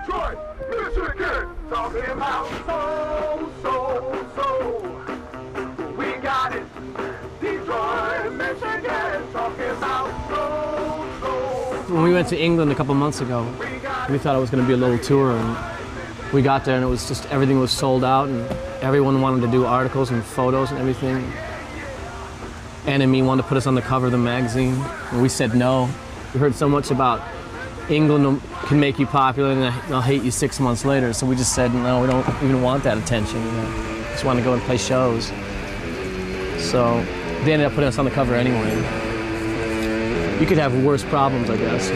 Detroit, Michigan, talking about so. We got it. Detroit, Michigan, talking about so. When we went to England a couple months ago, we thought it was going to be a little tour, and we got there and it was just, everything was sold out and everyone wanted to do articles and photos and everything. NME wanted to put us on the cover of the magazine, and we said no. We heard so much about England can make you popular and they'll hate you 6 months later, so we just said no, we don't even want that attention. You know? We just want to go and play shows. So they ended up putting us on the cover anyway. You could have worse problems, I guess.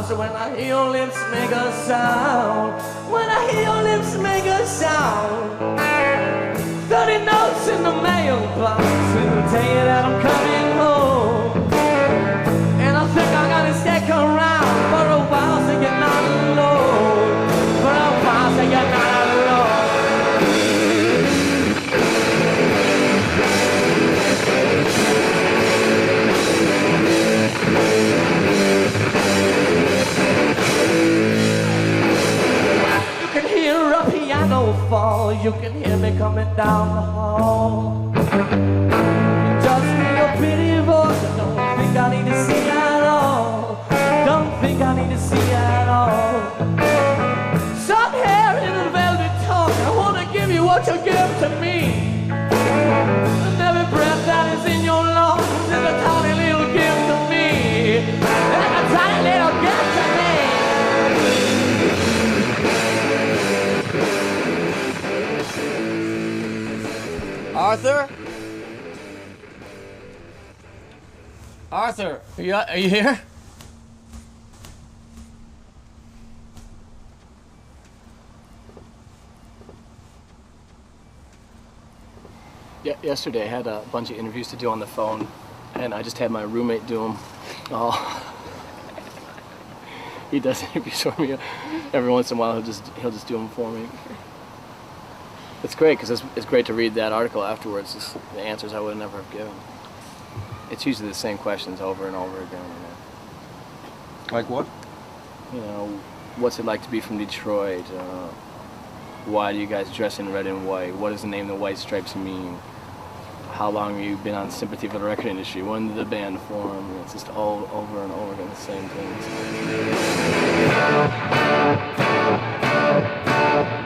So when I hear your lips make a sound, when I hear your lips make a sound, 30 notes in the mailbox will tell you that I'm coming home. And I think I'm gonna stick around for a while so you're not alone, for a while so you're not alone. Fall, you can hear me coming down the hall. Just hear your pretty voice. I don't think I need to see at all. Don't think I need to see at all. Some hair in a velvet tongue. I want to give you what you give to me. And every breath that is in your lungs is a tiny little gift to me. And a tiny little gift to me. Arthur? Arthur, are you here? Yeah, yesterday I had a bunch of interviews to do on the phone, and I just had my roommate do them. Oh, he does interviews for me every once in a while. He'll just do them for me. It's great because it's great to read that article afterwards. It's the answers I would never have given. It's usually the same questions over and over again. You know. Like what? You know, what's it like to be from Detroit? Why do you guys dress in red and white? What does the name the White Stripes mean? How long have you been on sympathy for the record industry? When did the band form? It's just all over and over again the same things.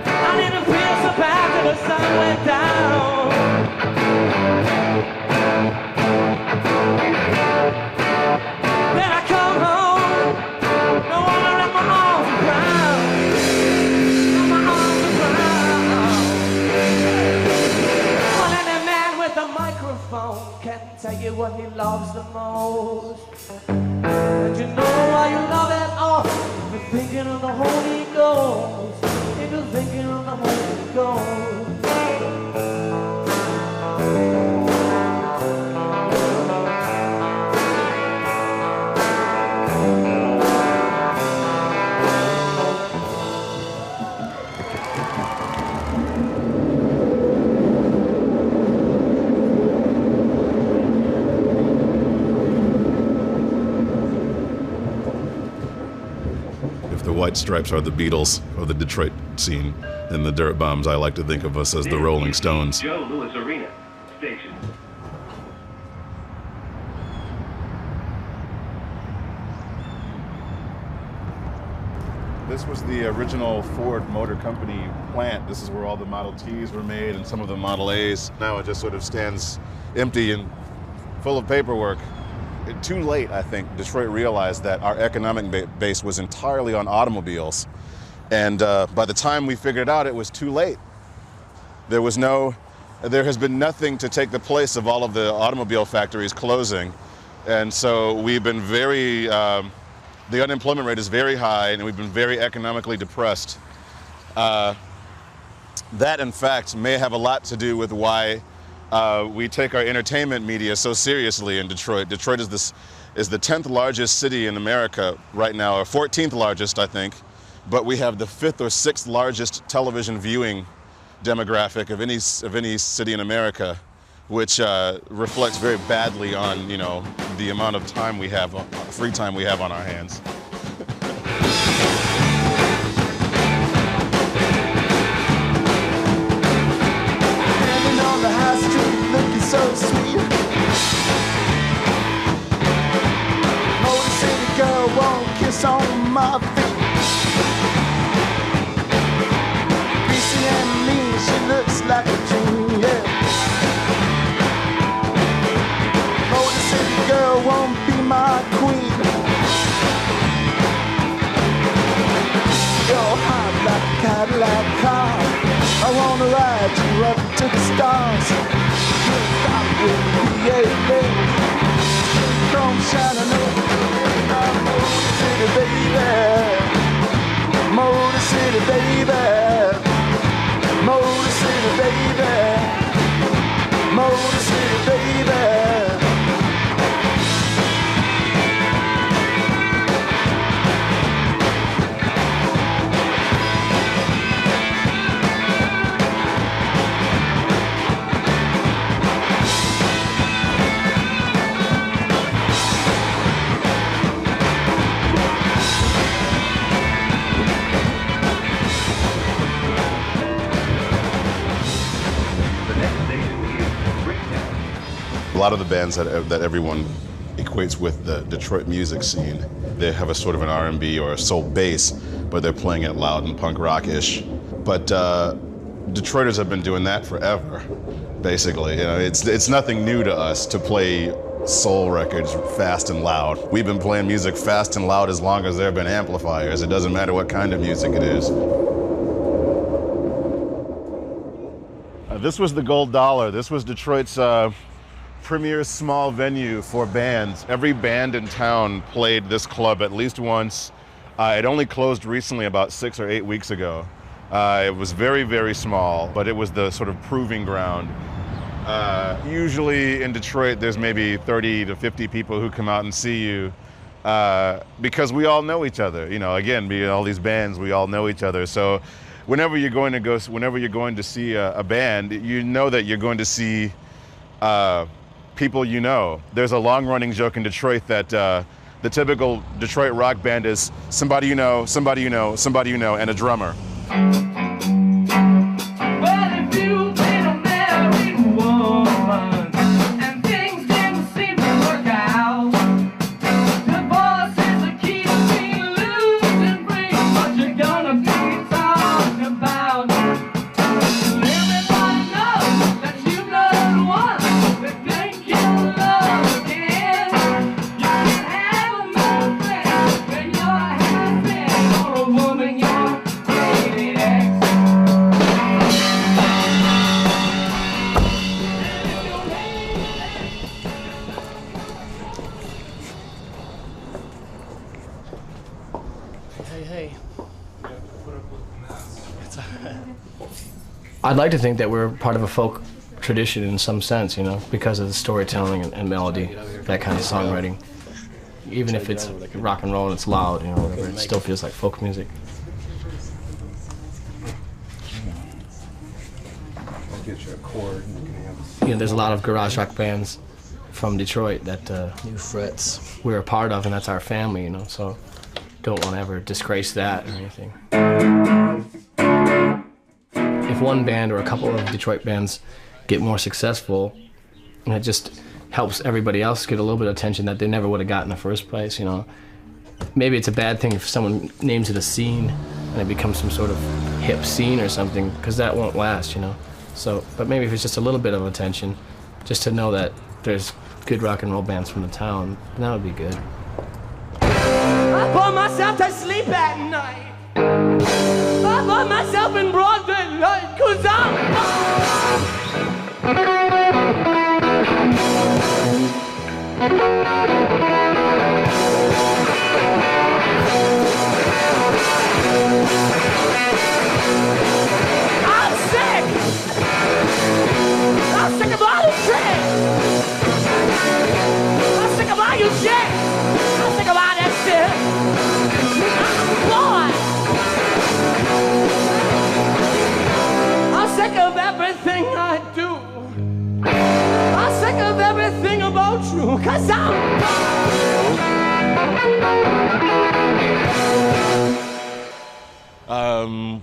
I didn't feel so bad till the sun went down. Then I come home, no one to wrap my arms around. My arms around. Well, any man with a microphone can tell you what he loves the most. And you know why you love it all. You're thinking of the Holy Ghost. You're thinking of the Holy Ghost. The White Stripes are the Beatles of the Detroit scene, and the Dirtbombs, I like to think of us as the Rolling Stones. Joe Louis Arena Station. This was the original Ford Motor Company plant. This is where all the Model Ts were made and some of the Model As. Now it just sort of stands empty and full of paperwork. Too late, I think, Detroit realized that our economic base was entirely on automobiles. And by the time we figured it out, it was too late. There has been nothing to take the place of all of the automobile factories closing. And so we've been very, the unemployment rate is very high, and we've been very economically depressed. That, in fact, may have a lot to do with why we take our entertainment media so seriously in Detroit. Detroit is the 10th largest city in America right now, or 14th largest, I think. But we have the 5th or 6th largest television viewing demographic of any city in America, which reflects very badly on, you know, the amount of time we have, free time we have on our hands. Standing on the high street, looking so sweet. Motor City girl won't kiss on my feet. Greasy and mean, she looks like a dream, yeah. Motor City girl won't be my queen. You're hot like a Cadillac car. I wanna ride you up to the stars. Stop with me, yeah, baby. Chrome shining over Motor City, baby. Motor City, baby. Motor City, baby. Motor City, baby. A lot of the bands that everyone equates with the Detroit music scene, they have a sort of an R&B or a soul bass, but they're playing it loud and punk rock-ish. But Detroiters have been doing that forever, basically. You know, it's nothing new to us to play soul records fast and loud. We've been playing music fast and loud as long as there have been amplifiers. It doesn't matter what kind of music it is. This was the Gold Dollar. This was Detroit's premier small venue for bands. Every band in town played this club at least once. It only closed recently, about 6 or 8 weeks ago. It was very, very small, but it was the sort of proving ground. Usually in Detroit, there's maybe 30 to 50 people who come out and see you because we all know each other. You know, again, being all these bands, we all know each other. So whenever you're going to see a band, you know that you're going to see people you know. There's a long-running joke in Detroit that the typical Detroit rock band is somebody you know, somebody you know, somebody you know, and a drummer. I'd like to think that we're part of a folk tradition in some sense, you know, because of the storytelling and melody, that kind of songwriting. Even if it's rock and roll and it's loud, you know, whatever, it still feels like folk music. You know, there's a lot of garage rock bands from Detroit that New Frets. we're a part of, and that's our family, you know, so don't want to ever disgrace that or anything. If one band or a couple of Detroit bands get more successful, it just helps everybody else get a little bit of attention that they never would have got in the first place, you know. Maybe it's a bad thing if someone names it a scene and it becomes some sort of hip scene or something, because that won't last, you know. So, but maybe if it's just a little bit of attention, just to know that there's good rock and roll bands from the town, that would be good. I put myself to sleep at night. I put myself in broad daylight, 'cause I'm everything I do. I'm sick of everything about you, 'cause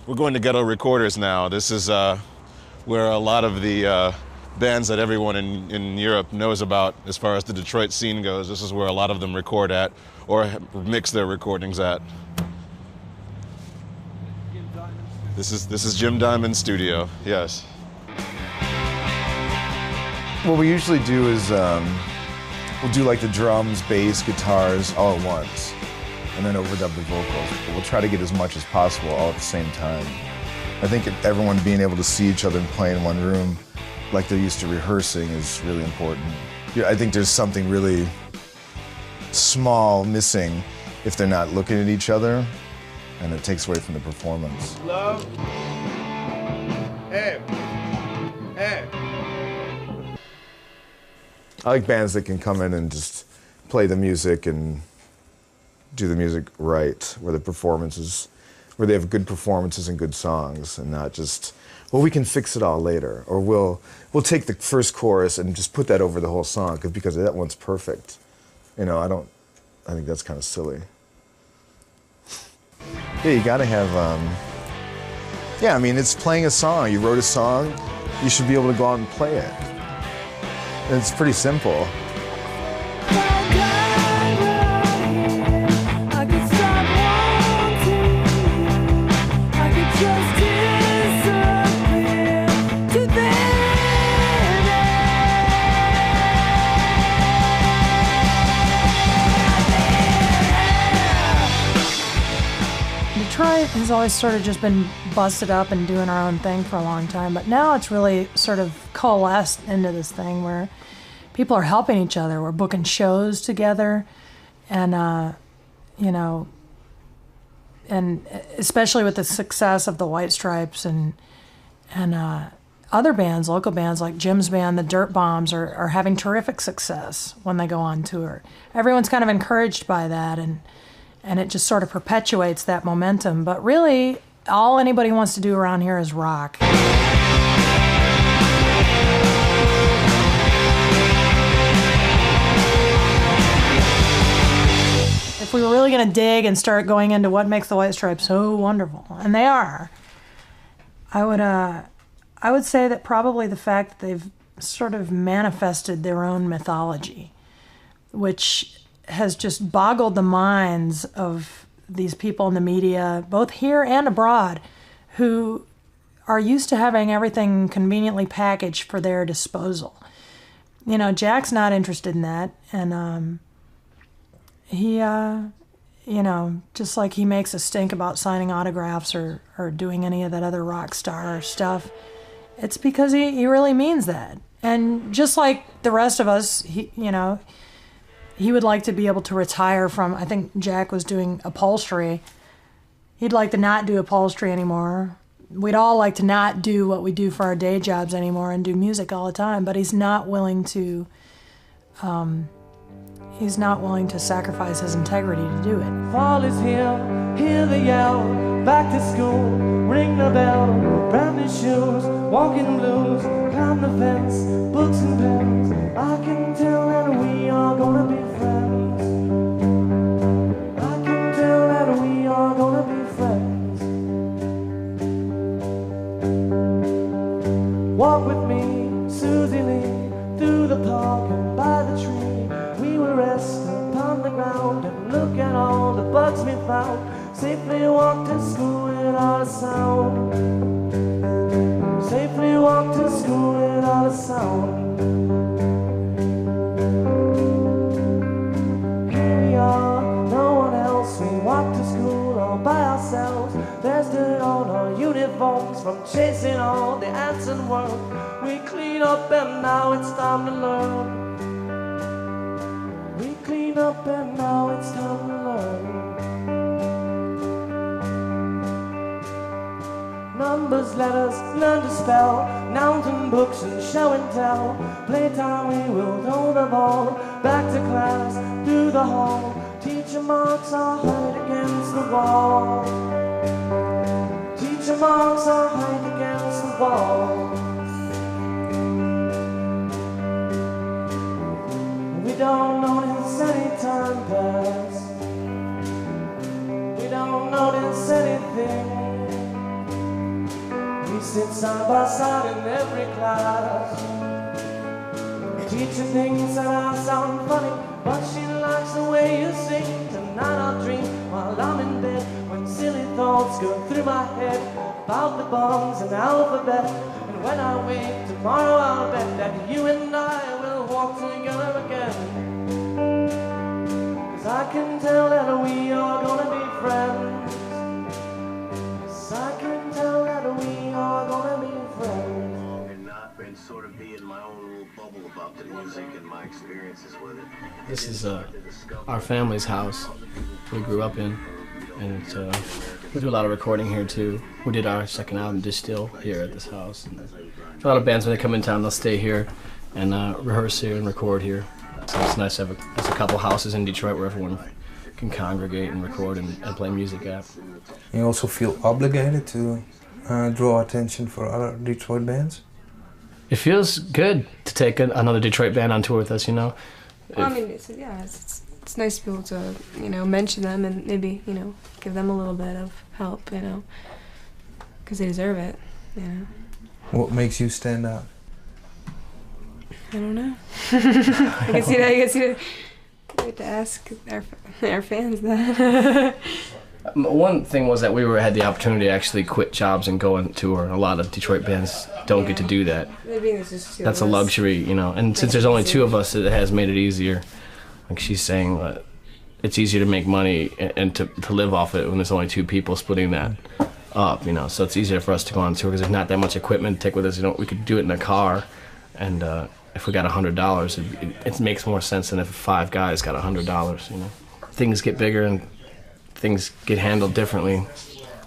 we're going to Ghetto Recorders now. This is where a lot of the bands that everyone in Europe knows about as far as the Detroit scene goes. This is where a lot of them record at or mix their recordings at. This is Jim Diamond's studio, yes. What we usually do is we'll do like the drums, bass, guitars all at once, and then overdub the vocals. But we'll try to get as much as possible all at the same time. I think everyone being able to see each other and play in one room like they're used to rehearsing is really important. Yeah, I think there's something really small missing if they're not looking at each other, and it takes away from the performance. Love. Hey. Hey. I like bands that can come in and just play the music and do the music right, where the performances, where they have good performances and good songs, and not just, well, we can fix it all later, or we'll take the first chorus and just put that over the whole song because that one's perfect. You know, I think that's kind of silly. Yeah, you gotta have, yeah, I mean, it's playing a song. You wrote a song, you should be able to go out and play it. And it's pretty simple. Detroit has always sort of just been busted up and doing our own thing for a long time, but now it's really sort of coalesced into this thing where people are helping each other. We're booking shows together, and you know, and especially with the success of the White Stripes and other bands, local bands like Jim's band, the Dirtbombs, are having terrific success when they go on tour. Everyone's kind of encouraged by that, and it just sort of perpetuates that momentum. But really, all anybody wants to do around here is rock. If we were really going to dig and start going into what makes the White Stripes so wonderful, and they are, I would say that probably the fact that they've sort of manifested their own mythology, which has just boggled the minds of these people in the media, both here and abroad, who are used to having everything conveniently packaged for their disposal. You know, Jack's not interested in that, and he, you know, just like he makes a stink about signing autographs or doing any of that other rock star stuff, it's because he really means that. And just like the rest of us, you know, he would like to be able to retire from, I think Jack was doing upholstery. He'd like to not do upholstery anymore. We'd all like to not do what we do for our day jobs anymore and do music all the time, but he's not willing to sacrifice his integrity to do it. Fall is here, hear the yell, back to school, ring the bell, brand new shoes, walking blues, climb the fence, books and pens. I can tell that we are gonna be friends. I can tell that we are gonna be friends. Walk with me, Susie Lee, through the park and by the tree. We will rest upon the ground and look at all the bugs we found. Safely walk to school without a sound. Safely walk to school without a sound. Here we are, no one else. We walk to school all by ourselves. There's dirt on our uniforms from chasing all the ants and worms. We clean up and now it's time to learn. We clean up and now it's time to learn. Numbers, letters, learn to spell, nouns and books and show and tell. Playtime we will throw the ball, back to class, through the hall. Teacher marks our height against the wall. Teacher marks our height against the wall. don't notice any time pass. We don't notice anything. We sit side by side in every class. Teacher thinks that I sound funny, but she likes the way you sing. Tonight I'll dream while I'm in bed, when silly thoughts go through my head about the bombs and alphabet. And when I wake tomorrow, I'll bet that you and I will walk together again. 'Cause I can tell that we are gonna be friends. Yes, I can tell that we are gonna be friends. And sort of be in my own little bubble about the music and my experiences with it. This is our family's house we grew up in, and it's, we do a lot of recording here too. We did our second album, Distill, here at this house. And a lot of bands, when they come in town, they'll stay here and rehearse here and record here. So it's nice to have there's a couple houses in Detroit where everyone can congregate and record and play music at. You also feel obligated to draw attention for other Detroit bands? It feels good to take another Detroit band on tour with us, you know? Well, I mean, it's nice to be able to, you know, mention them and maybe, you know, give them a little bit of help, you know, because they deserve it, you know. What makes you stand out? I don't know. I guess you have to ask our fans that. One thing was that we had the opportunity to actually quit jobs and go on tour. A lot of Detroit bands don't get to do that. That's a luxury, you know. And since there's only two of us, it has made it easier. Like she's saying, it's easier to make money and to live off it when there's only two people splitting that up, you know. So it's easier for us to go on tour because there's not that much equipment to take with us. You know, we could do it in a car, and if we got $100, it makes more sense than if 5 guys got $100. You know, things get bigger and things get handled differently.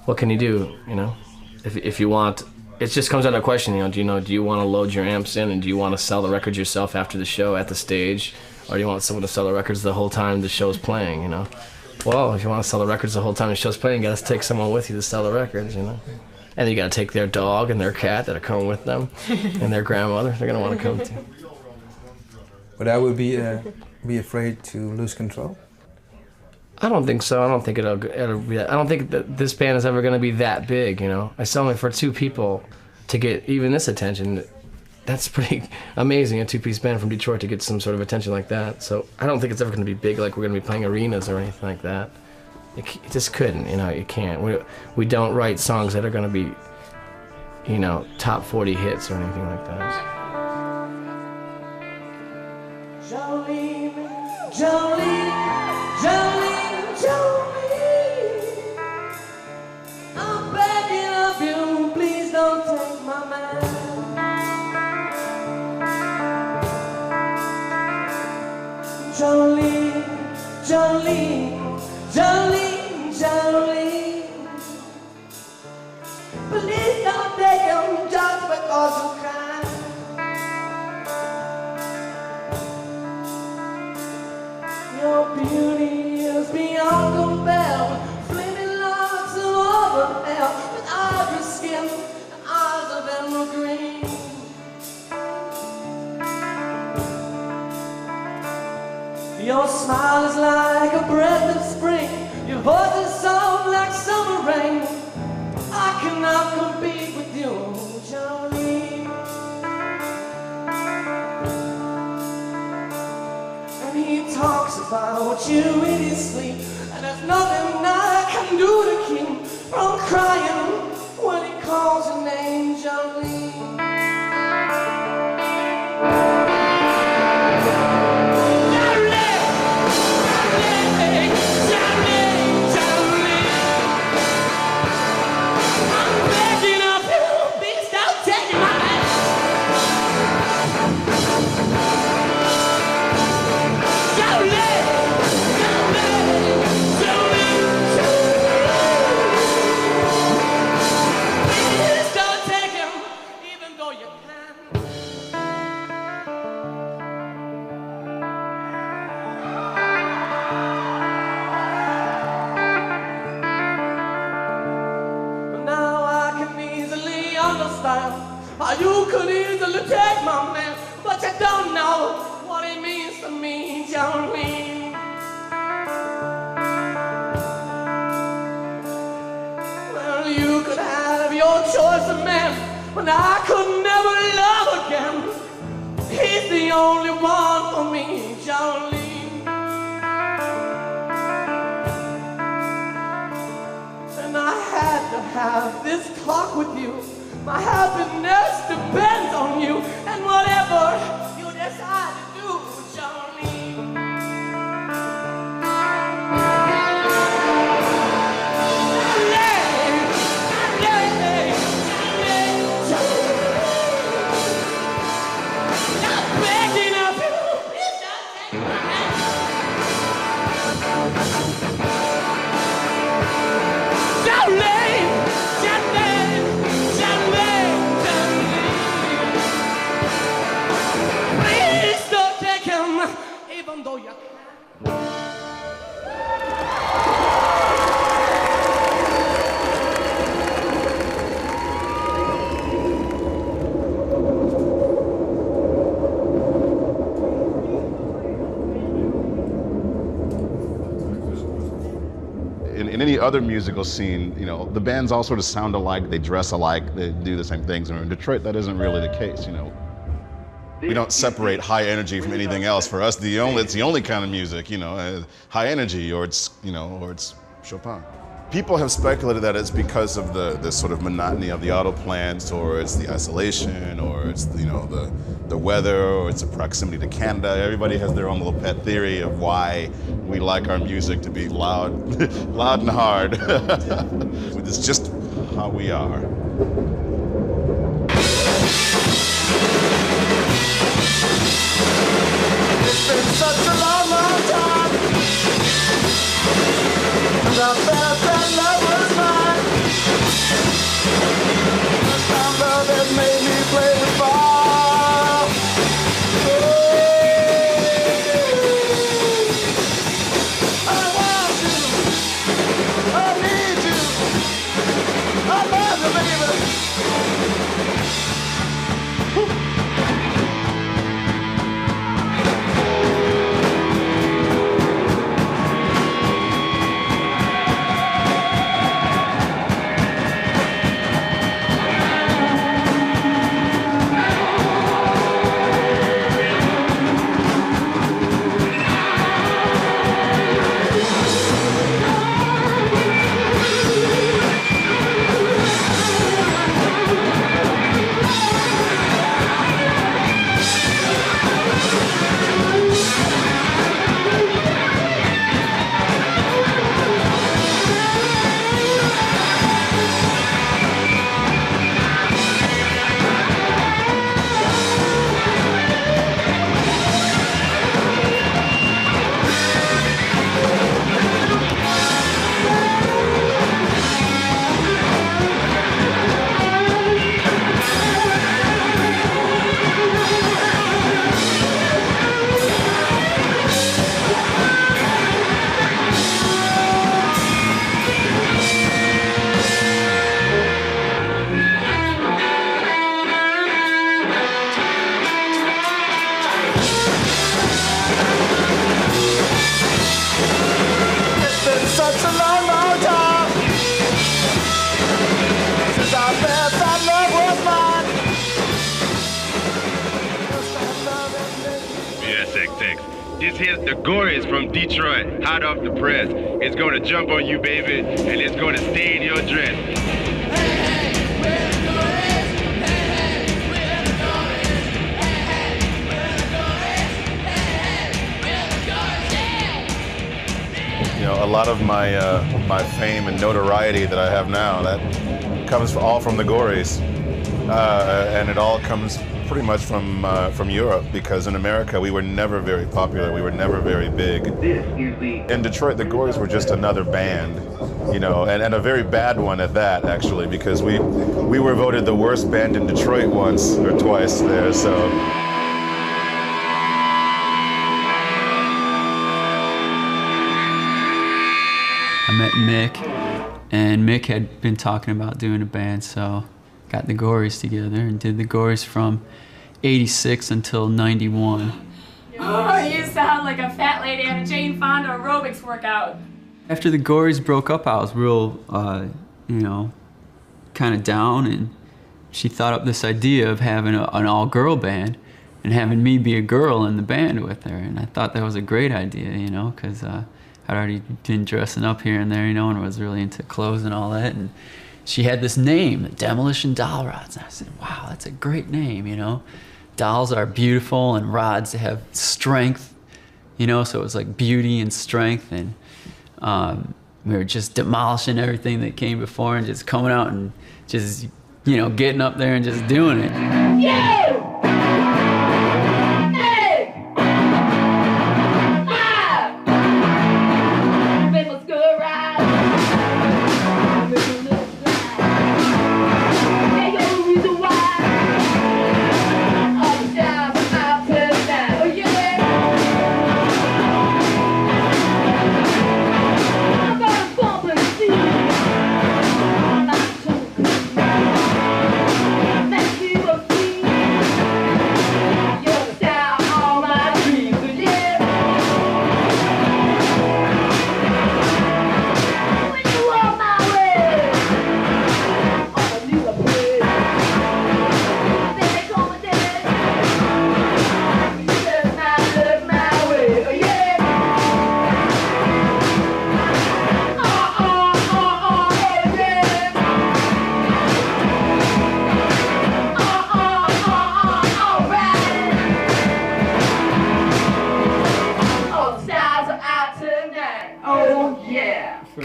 What can you do, you know? If you want, it just comes down to a question, you know, do you want to load your amps in and do you want to sell the records yourself after the show at the stage, or do you want someone to sell the records the whole time the show's playing, you know? Well, if you want to sell the records the whole time the show's playing, you got to take someone with you to sell the records, you know? And you got to take their dog and their cat that are coming with them and their grandmother. They're going to want to come too. But I would be afraid to lose control. I don't think so. I don't think it'll be. I don't think that this band is ever going to be that big. You know, it's only for 2 people to get even this attention. That's pretty amazing. A 2-piece band from Detroit to get some sort of attention like that. So I don't think it's ever going to be big. Like we're going to be playing arenas or anything like that. It just couldn't. You know, you can't. We don't write songs that are going to be, you know, top 40 hits or anything like that. Jolene, Jolene, Jolene, Jolene, I'm begging of you, please don't take my man. Jolene, Jolene, Jolene, Jolene, please don't take him just because you can. Your beauty is beyond compare, flaming locks of auburn hair, with ivory skin and eyes of emerald green. Your smile is like a breath of spring, your voice is soft like summer rain. I cannot compete with you, Jolene. And he talks about you in his sleep, and there's nothing I can do to keep him from crying when he calls your name, Jolene. You could easily take my man, but you don't know what it means to me. Jolene. Well, you could have your choice of man, but I could never love again. He's the only one for me, Jolene. And I had to have this talk with you. My happiness depends on you, and whatever you decide to do, Jolene. I'm begging of you, please don't take my hand. Jolene, Jolene, Jolene, Jolene. Please don't take him, even though you in any other musical scene, you know, the bands all sort of sound alike, they dress alike, they do the same things. And in Detroit, that isn't really the case, you know. We don't separate high energy from anything else. For us, it's the only kind of music, you know, high energy, or it's, you know, or it's Chopin. People have speculated that it's because of the sort of monotony of the auto plants, or it's the isolation, or it's, you know, the weather, or it's a proximity to Canada. Everybody has their own little pet theory of why we like our music to be loud, loud and hard. It's just how we are. It's been such a long, long time since I felt that love was mine. This time love has made me play with fire. I want you, I need you, I love you, baby. This here's the Gories from Detroit, hot off the press. It's gonna jump on you, baby, and it's gonna stain your dress. You know, a lot of my fame and notoriety that I have now, that comes all from the Gories, and it all comes pretty much from Europe, because in America we were never very popular, we were never very big. In Detroit, the Gories were just another band, you know, and a very bad one at that, actually, because we were voted the worst band in Detroit once or twice there, so. I met Mick, and Mick had been talking about doing a band, so got the Gories together and did the Gories from '86 until '91. Oh, you sound like a fat lady at a Jane Fonda aerobics workout. After the Gories broke up, I was real, you know, kind of down, and she thought up this idea of having an all-girl band and having me be a girl in the band with her, and I thought that was a great idea, you know, because I'd already been dressing up here and there, you know, and was really into clothes and all that, and she had this name, the Demolition Doll Rods, and I said, wow, that's a great name, you know. Dolls are beautiful, and rods have strength, you know, so it was like beauty and strength, and we were just demolishing everything that came before and just coming out and just, you know, getting up there and just doing it. Yeah!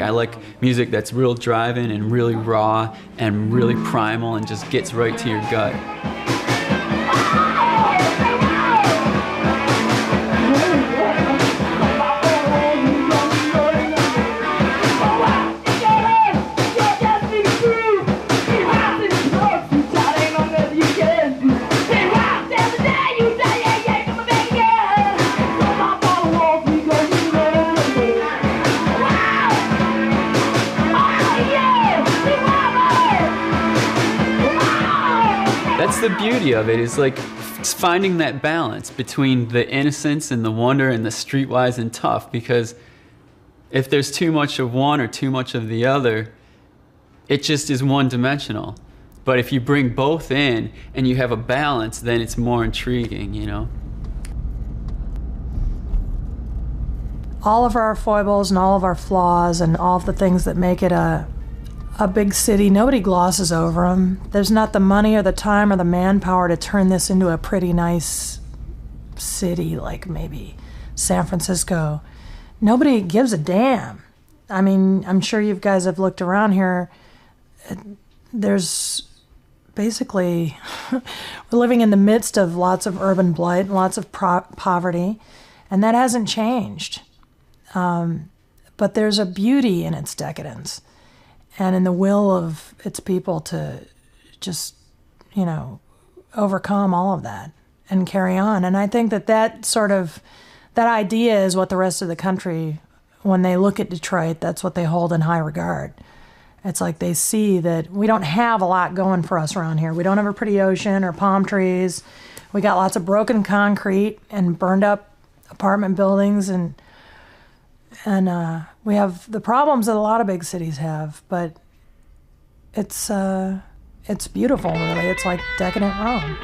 I like music that's real driving and really raw and really primal and just gets right to your gut. That's the beauty of it, is like it's finding that balance between the innocence and the wonder and the streetwise and tough, because if there's too much of one or too much of the other, it just is one-dimensional. But if you bring both in and you have a balance, then it's more intriguing, you know? All of our foibles and all of our flaws and all of the things that make it a big city, nobody glosses over them. There's not the money or the time or the manpower to turn this into a pretty nice city like maybe San Francisco. Nobody gives a damn. I mean, I'm sure you guys have looked around here. There's basically, we're living in the midst of lots of urban blight and lots of poverty, and that hasn't changed. But there's a beauty in its decadence and in the will of its people to just, you know, overcome all of that and carry on. And I think that that idea is what the rest of the country, when they look at Detroit, that's what they hold in high regard. It's like they see that we don't have a lot going for us around here. We don't have a pretty ocean or palm trees. We got lots of broken concrete and burned up apartment buildings, and we have the problems that a lot of big cities have, but it's beautiful, really. It's like decadent Rome.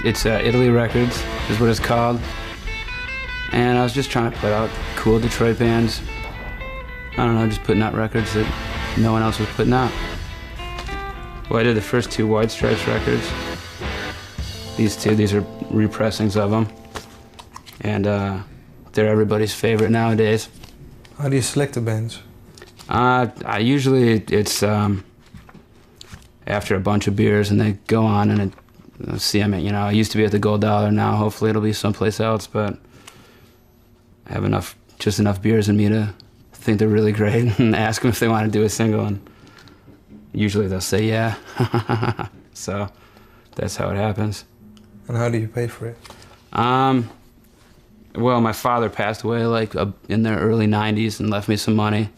It's Italy Records is what it's called, and I was just trying to put out cool Detroit bands. I don't know, just putting out records that no one else was putting out. Well, I did the first 2 White Stripes records. These are repressings of them, and they're everybody's favorite nowadays. How do you select the bands? I usually, it's after a bunch of beers, and they go on, and see them, you know, I used to be at the Gold Dollar, now hopefully it'll be someplace else, but I have just enough beers in me to think they're really great and ask them if they want to do a single, and usually they'll say yeah. So that's how it happens. And how do you pay for it? Well, my father passed away like in the early 90s and left me some money,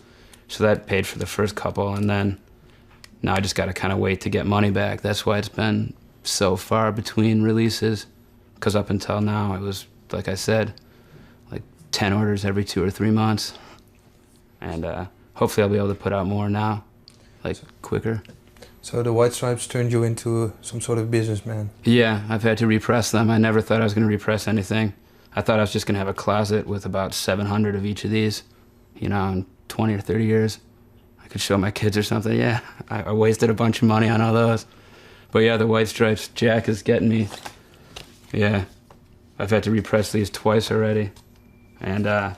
So that paid for the first couple, and then now I just got to kind of wait to get money back. That's why it's been so far between releases, because up until now it was, like I said, like 10 orders every 2 or 3 months. And hopefully I'll be able to put out more now, like quicker. So the White Stripes turned you into some sort of businessman? Yeah, I've had to repress them. I never thought I was going to repress anything. I thought I was just going to have a closet with about 700 of each of these, you know, in 20 or 30 years. I could show my kids or something. Yeah, I wasted a bunch of money on all those. But yeah, the White Stripes, Jack is getting me. Yeah, I've had to repress these twice already. And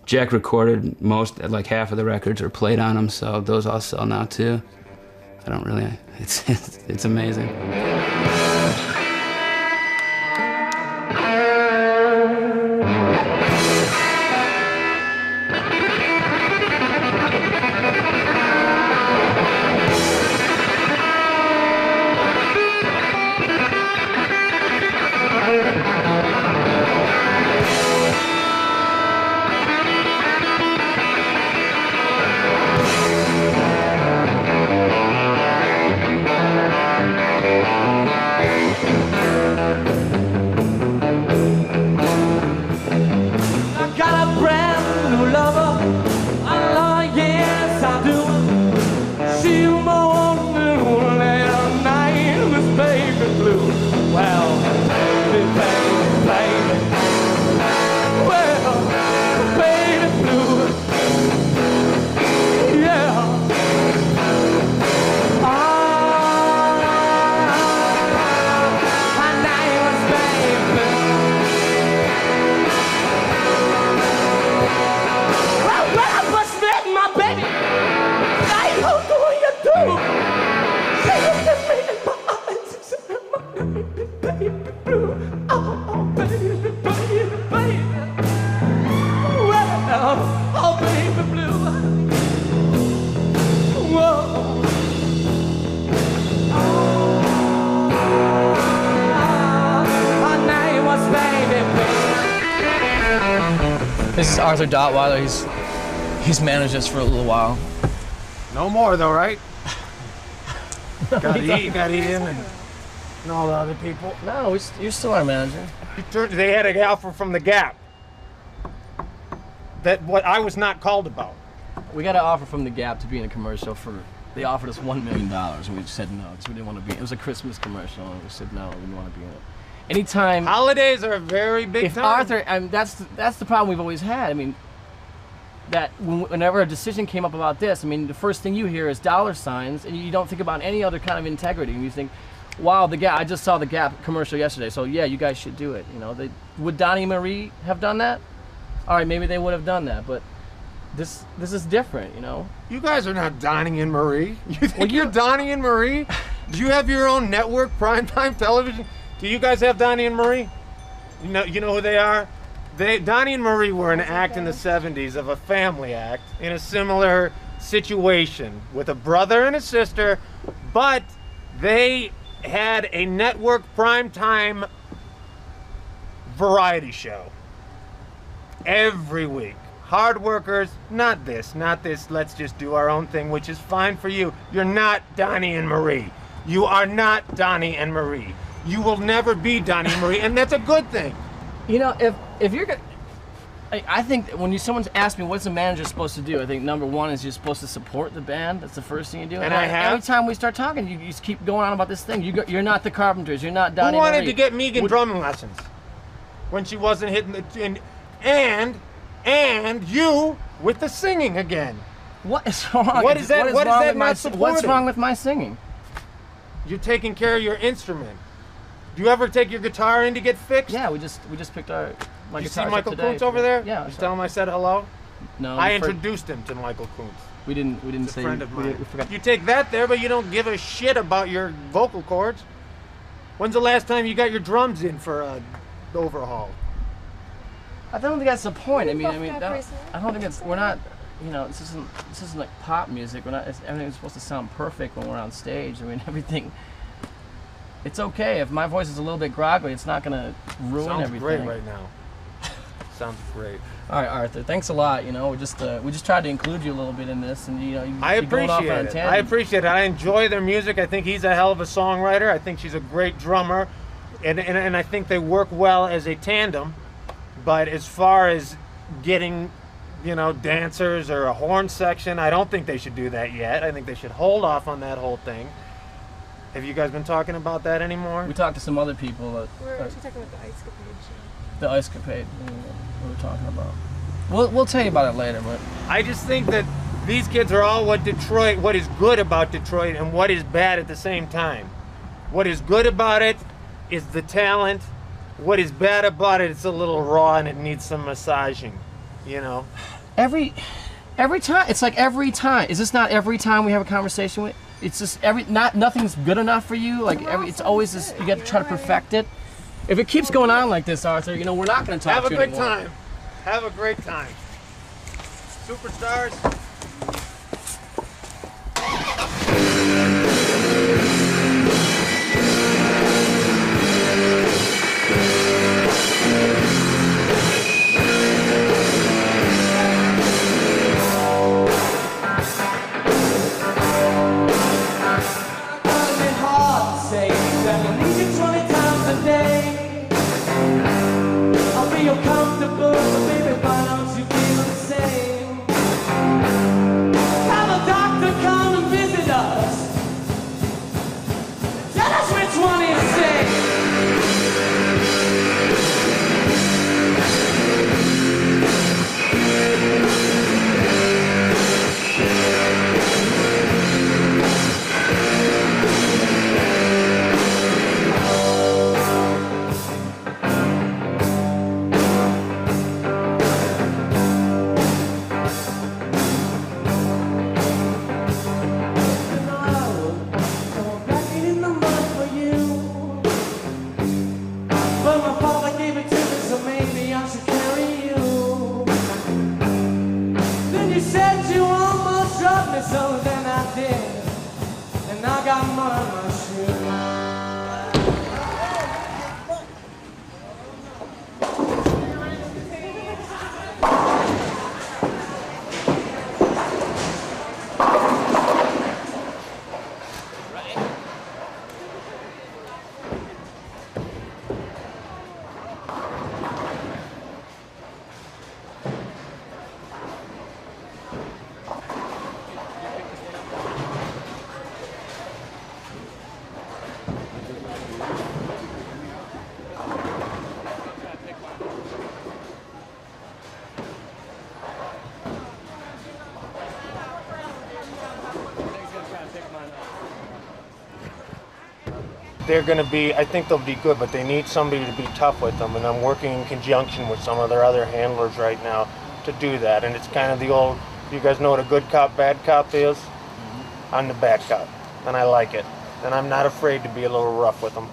Jack recorded like half of the records or played on them, so those all sell now too. I don't really, it's amazing. This is Arthur Dotweiler. He's managed us for a little while. No more though, right? Gotta eat him and all the other people. No, you're still our manager. They had an offer from the Gap. That what I was not called about. We got an offer from the Gap to be in a commercial for. They offered us $1 million, and we said no because we didn't want to be. It was a Christmas commercial, and we said no, we didn't want to be in it. Anytime holidays are a very big time. Arthur, that's the problem we've always had. I mean, that whenever a decision came up about this, I mean, the first thing you hear is dollar signs, and you don't think about any other kind of integrity. And you think, wow, the Gap. I just saw the Gap commercial yesterday, so yeah, you guys should do it. You know, would Donnie Marie have done that? All right, maybe they would have done that, but this is different. You know. You guys are not Donnie and Marie. You think you're Donnie and Marie? Do you have your own network, primetime television? Do you guys have Donnie and Marie? You know who they are? Donnie and Marie were an act in the 70s of a family act in a similar situation with a brother and a sister, but they had a network primetime variety show every week. Hard workers, not this, let's just do our own thing, which is fine for you. You're not Donnie and Marie. You are not Donnie and Marie. You will never be Donnie and Marie, and that's a good thing. You know, if you're gonna, I think when someone's asked me what's a manager supposed to do, I think number one is you're supposed to support the band. That's the first thing you do. And I have. Every time we start talking, you just keep going on about this thing. You're not the Carpenters. You're not Donnie. Who wanted Marie. to get Megan drumming lessons when she wasn't hitting the and you with the singing again? What is wrong? What is that? What is that not supporting? What's wrong with my singing? You're taking care of your instrument. Do you ever take your guitar in to get fixed? Yeah, we just picked my guitar. You see Michael Kuntz over there? Yeah. You tell him I said hello? No. I introduced him to Michael Kuntz. We didn't He's say. a friend of mine. We forgot. You take that there, but you don't give a shit about your vocal cords. When's the last time you got your drums in for an overhaul? I don't think that's the point. I don't think it's. We're not. You know, this isn't like pop music. We're not. Everything's supposed to sound perfect when we're on stage. I mean, everything. It's okay if my voice is a little bit groggly. It's not gonna ruin everything. Sounds great right now. Sounds great. All right, Arthur. Thanks a lot. You know, we just tried to include you a little bit in this, and you know, I you're going off on a appreciate it. tangent. I appreciate it. I enjoy their music. I think he's a hell of a songwriter. I think she's a great drummer, and I think they work well as a tandem. But as far as getting, you know, dancers or a horn section, I don't think they should do that yet. I think they should hold off on that whole thing. Have you guys been talking about that anymore? We talked to some other people. We're actually talking about the Ice Capade show. The Ice Capade we were talking about. We'll tell you about it later, but I just think that these kids are all what is good about Detroit and what is bad at the same time. What is good about it is the talent. What is bad about it, it's a little raw and it needs some massaging, you know? Every time, it's like every time. Is this not every time we have a conversation with? It's just nothing's good enough for you. Like it's always this. You got to try to perfect it. If it keeps going on like this, Arthur, you know we're not going to talk to you anymore. Have a good time. Have a great time. Superstars. Comfortable, but baby, why don't you be the same? Have a doctor come and visit us. Tell us which one is safe. So then I did, and I got mud on my shoe. They're going to be, I think they'll be good, but they need somebody to be tough with them, and I'm working in conjunction with some of their other handlers right now to do that, and it's kind of the old, you guys know what a good cop, bad cop is? Mm-hmm. I'm the bad cop, and I like it, and I'm not afraid to be a little rough with them.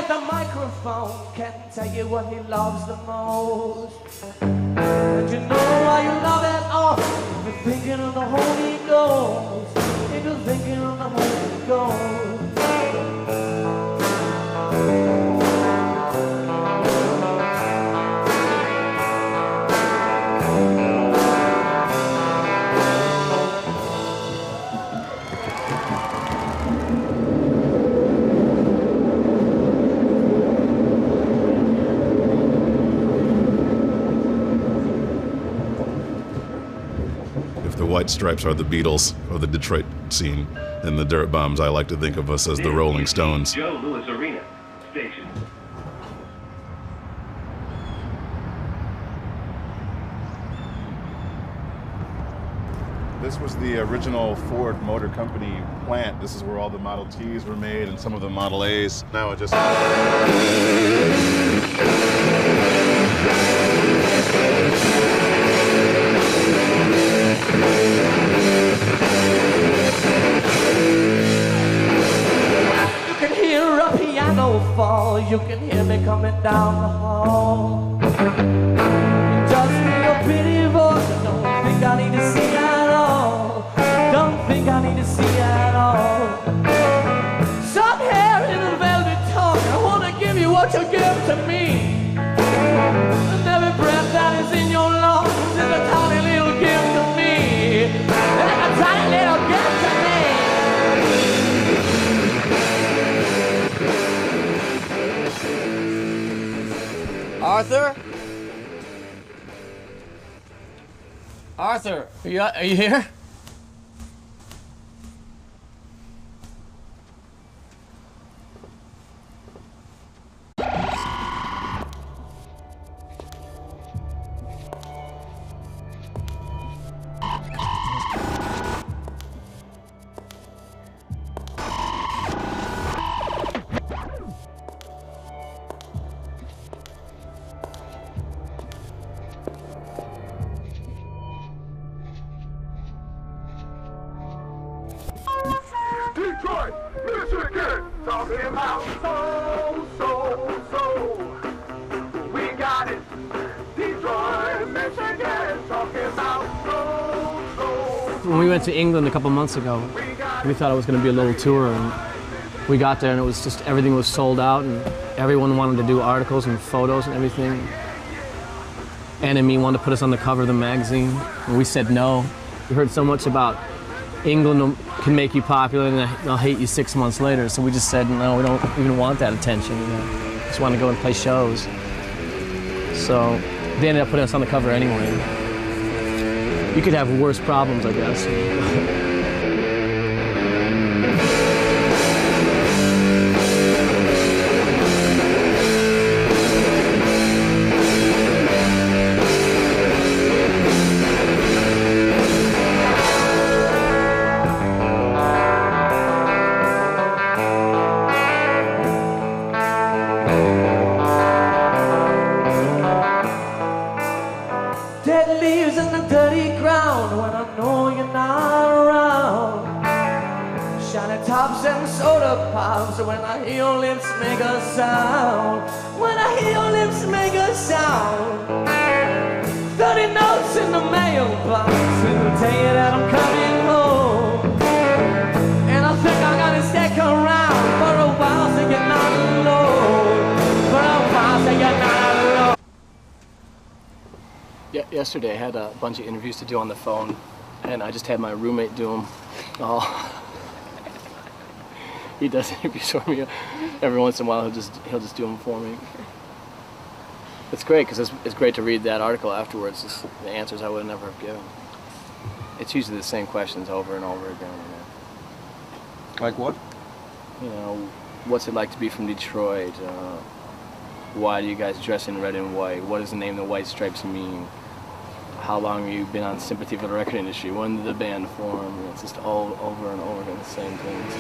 The microphone can't tell you what he loves the most. And you know why you love it all. If you're thinking of the Holy Ghost, if you're thinking of the Holy Ghost. The White Stripes are the Beatles of the Detroit scene, and the Dirtbombs, I like to think of us as the Rolling Stones. Joe Louis Arena Station. This was the original Ford Motor Company plant. This is where all the Model Ts were made and some of the Model As. Now it just... You can hear a piano fall, you can hear me coming down the hall. Just feel pity Arthur? Arthur, are you here? Detroit, Michigan, talking about so. We got it. Detroit, Michigan, talking about so. When we went to England a couple months ago, we thought it was going to be a little tour, and we got there and it was just everything was sold out, and everyone wanted to do articles and photos and everything. NME wanted to put us on the cover of the magazine, and we said no. We heard so much about England can make you popular and they'll hate you 6 months later. So we just said, no, we don't even want that attention. You know? Just want to go and play shows. So they ended up putting us on the cover anyway. You could have worse problems, I guess. Dead leaves in the dirty ground when I know you're not around. Shiny tops and soda pops when I hear your lips make a sound. When I hear your lips make a sound. 30 notes in the mailbox will tell you that I'm coming home. And I think I'm gonna stick around for a while so you're not alone. For a while so you're not alone. Yeah, yesterday I had a bunch of interviews to do on the phone, and I just had my roommate do them all. He does interviews for me every once in a while. He'll just do them for me. It's great because it's great to read that article afterwards. It's the answers I would never have given. It's usually the same questions over and over again. You know. Like what? You know, what's it like to be from Detroit? Why do you guys dress in red and white? What does the name the White Stripes mean? How long have you been on Sympathy for the Record Industry? When did the band form? It's just all over and over again, the same things.